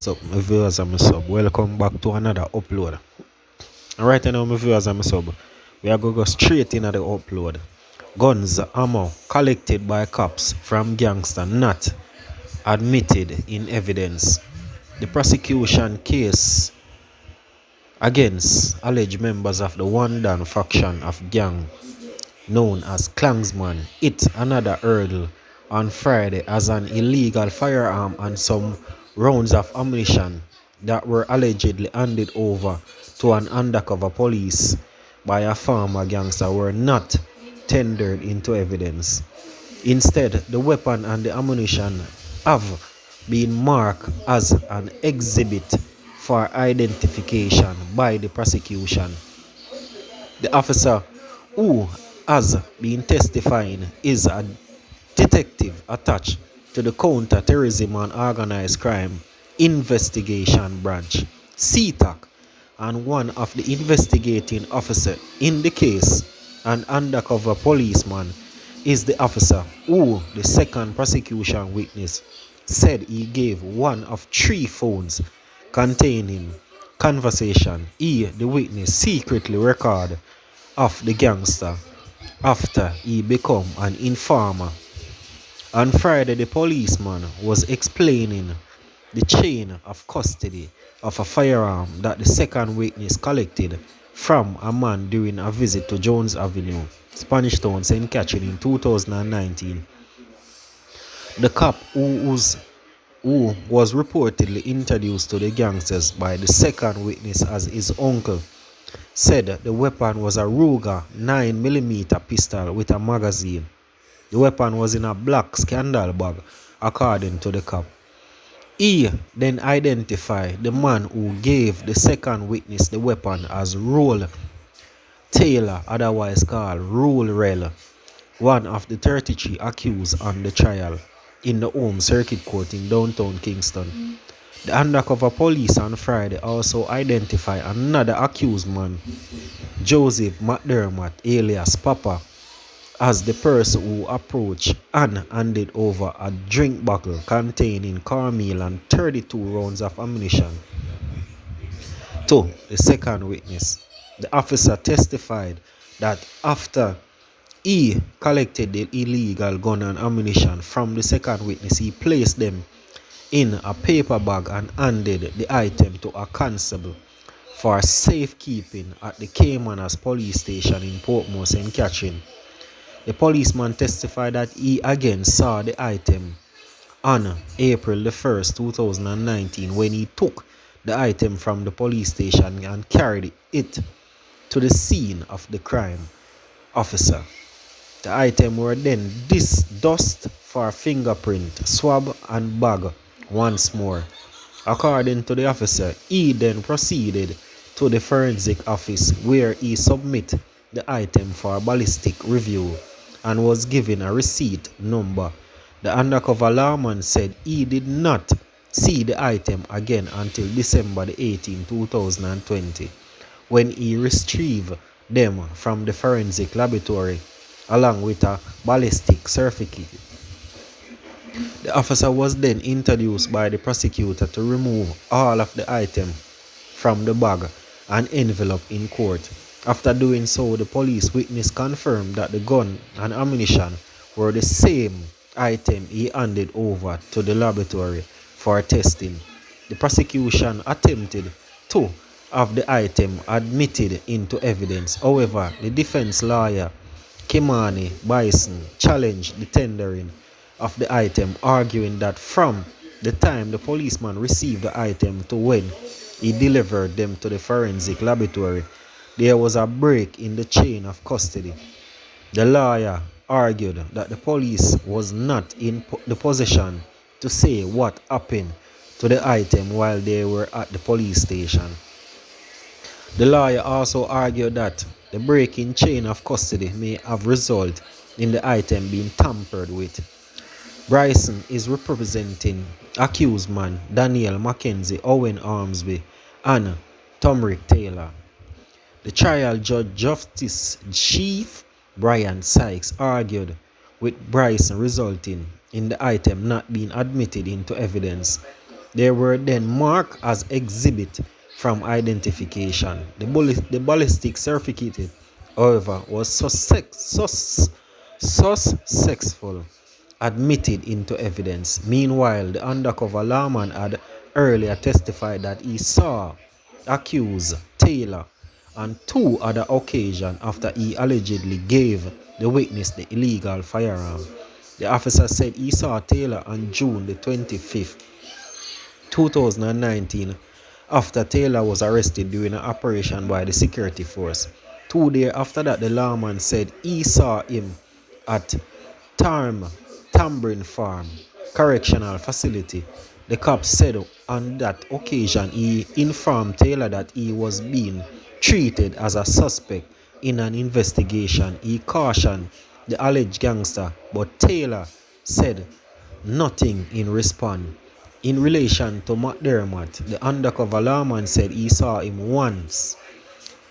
What's up, my viewers and my sub? Welcome back to another upload. And right now, my viewers and my sub, we are going to go straight into the upload. Guns, ammo collected by cops from gangster not admitted in evidence. The prosecution case against alleged members of the One Dan faction of gang known as Klansman hit another hurdle on Friday as an illegal firearm and some rounds of ammunition that were allegedly handed over to an undercover police by a former gangster were not tendered into evidence. Instead, the weapon and the ammunition have been marked as an exhibit for identification by the prosecution. The officer who has been testifying is a detective attached to the Counter-Terrorism and Organized Crime Investigation Branch, CTAC, and one of the investigating officers in the case, an undercover policeman, is the officer who the second prosecution witness said he gave one of three phones containing conversation the witness secretly recorded of the gangster after he became an informer. On Friday, the policeman was explaining the chain of custody of a firearm that the second witness collected from a man during a visit to Jones Avenue, Spanish Town, St. Catherine in 2019. The cop who was reportedly introduced to the gangsters by the second witness as his uncle said the weapon was a Ruger 9mm pistol with a magazine. The weapon was in a black scandal bag, according to the cop. He then identified the man who gave the second witness the weapon as Roll Taylor, otherwise called Roll Rel, one of the 33 accused on the trial in the Home Circuit Court in downtown Kingston. The undercover police on Friday also identified another accused man, Joseph McDermott, alias Papa, as the person who approached and handed over a drink bottle containing cornmeal and 32 rounds of ammunition to the second witness. The officer testified that after he collected the illegal gun and ammunition from the second witness, he placed them in a paper bag and handed the item to a constable for safekeeping at the Caymanas police station in Portmore, St. Catherine. The policeman testified that he again saw the item on April the 1st, 2019, when he took the item from the police station and carried it to the scene of the crime. Officer. The item were then dusted for fingerprint, swab and bag once more. According to the officer, he then proceeded to the forensic office where he submitted the item for ballistic review and was given a receipt number. The undercover lawman said he did not see the item again until December 18, 2020, when he retrieved them from the forensic laboratory along with a ballistic certificate. The officer was then introduced by the prosecutor to remove all of the items from the bag and envelope in court. After doing so, the police witness confirmed that the gun and ammunition were the same item he handed over to the laboratory for testing. The prosecution attempted to have the item admitted into evidence. However, the defense lawyer, Kimani Bison, challenged the tendering of the item, arguing that from the time the policeman received the item to when he delivered them to the forensic laboratory, there was a break in the chain of custody. The lawyer argued that the police was not in the position to say what happened to the item while they were at the police station. The lawyer also argued that the break in chain of custody may have resulted in the item being tampered with. Bryson is representing accused man Daniel Mackenzie, Owen Armsby, and Tomrick Taylor. The trial judge Justice Chief Brian Sykes argued with Bryson, resulting in the item not being admitted into evidence. They were then marked as exhibit from identification. The ballistic certificate, however, was successful, admitted into evidence. Meanwhile, the undercover lawman had earlier testified that he saw accused Taylor on two other occasions after he allegedly gave the witness the illegal firearm. The officer said he saw Taylor on June the 25th, 2019, after Taylor was arrested during an operation by the security force. 2 days after that, the lawman said he saw him at Tambrin Farm Correctional Facility. The cops said on that occasion he informed Taylor that he was being treated as a suspect in an investigation. He cautioned the alleged gangster, but Taylor said nothing in response. In relation to McDermott, the undercover lawman said he saw him once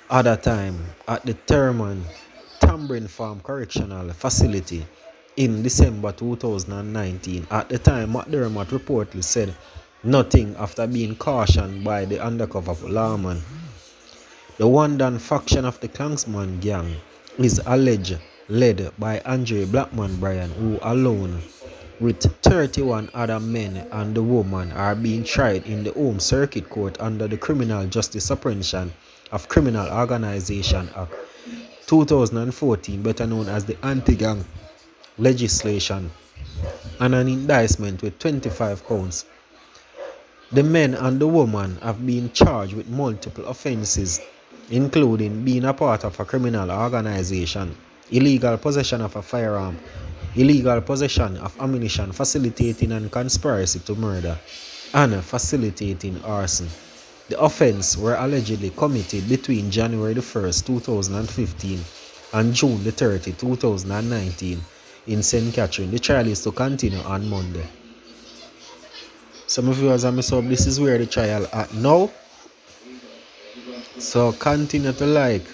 other time at the Tambrin Farm Correctional Facility in December 2019. At the time, McDermott reportedly said nothing after being cautioned by the undercover lawman. The Wandan faction of the Klansman gang is alleged led by Andre Blackman Bryan, who alone with 31 other men and the woman are being tried in the Home Circuit Court under the Criminal Justice Suppression of Criminal Organization Act 2014, better known as the Anti-Gang legislation, and an indictment with 25 counts. The men and the woman have been charged with multiple offenses, including being a part of a criminal organization, illegal possession of a firearm, illegal possession of ammunition, facilitating and conspiracy to murder, and facilitating arson. The offense were allegedly committed between January the 1st, 2015 and June the 30th, 2019 in St. Catherine. The trial is to continue on Monday. Some of you as I sub, this is where the trial at now. So continue to like,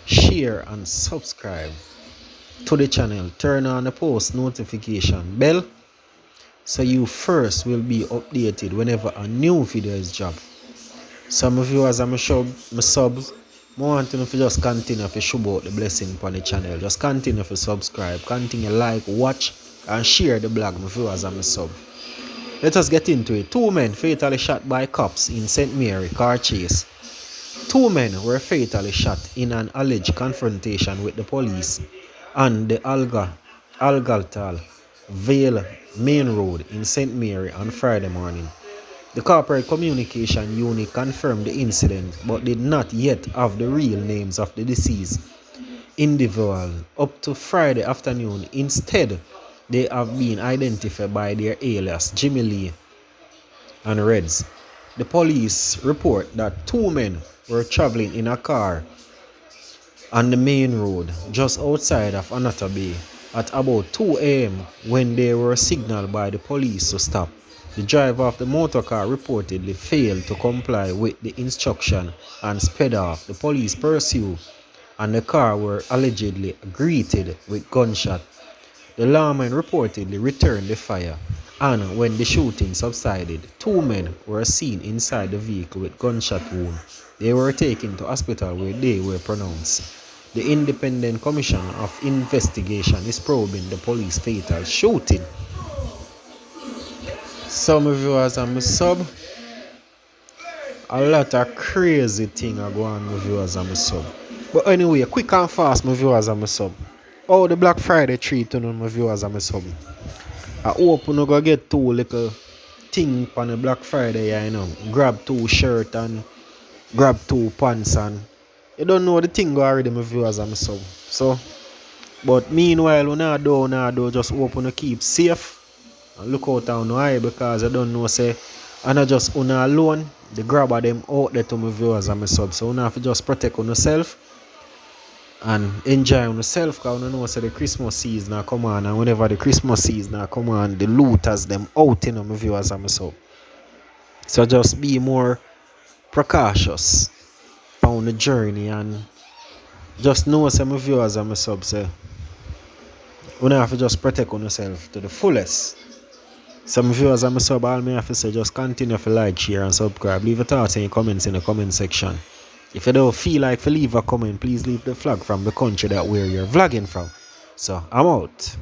share and subscribe to the channel. Turn on the post notification bell so you first will be updated whenever a new video is dropped. Some of you as I'm subs, I want to just continue to show about the blessing upon the channel. Just continue to subscribe, continue like, watch and share the blog my viewers as I'm sub. Let us get into it. 2 men fatally shot by cops in St. Mary car chase. 2 men were fatally shot in an alleged confrontation with the police on the Algaltal Vale Main Road in St. Mary on Friday morning. The corporate communication unit confirmed the incident but did not yet have the real names of the deceased individual up to Friday afternoon. Instead, they have been identified by their alias Jimmy Lee and Reds. The police report that 2 men were traveling in a car on the main road just outside of Anata Bay at about 2 a.m. when they were signaled by the police to stop. The driver of the motor car reportedly failed to comply with the instruction and sped off. The police pursued and the car were allegedly greeted with gunshot. The lawman reportedly returned the fire, and when the shooting subsided, 2 men were seen inside the vehicle with gunshot wounds. They were taken to hospital where they were pronounced. The Independent Commission of Investigation is probing the police fatal shooting. Some viewers are my sub. A lot of crazy thing are going on, my viewers are my sub. But anyway, quick and fast, my viewers are my sub. Oh, the Black Friday treat on my viewers are my sub. I hope you go get 2 little thing on the Black Friday, yeah, you know. Grab 2 shirts and grab 2 pants and you don't know the thing go already, my viewers are my sub. So, but meanwhile, when I do, just hope you keep safe. And look out on the eye because I don't know say and I just una alone. The grabber them out there to my viewers and my sub. So you have to just protect on yourself and enjoy on yourself because you know say the Christmas season now come on, and whenever the Christmas season now come on, the looters them out in my viewers and my sub. So just be more precautious on the journey and just know say my viewers and my sub say you have to just protect on yourself to the fullest. Some viewers and my sub, all me have to say, just continue to like, share, and subscribe. Leave your thoughts and your comments in the comment section. If you don't feel like to leave a comment, please leave the flag from the country that where you're vlogging from. So I'm out.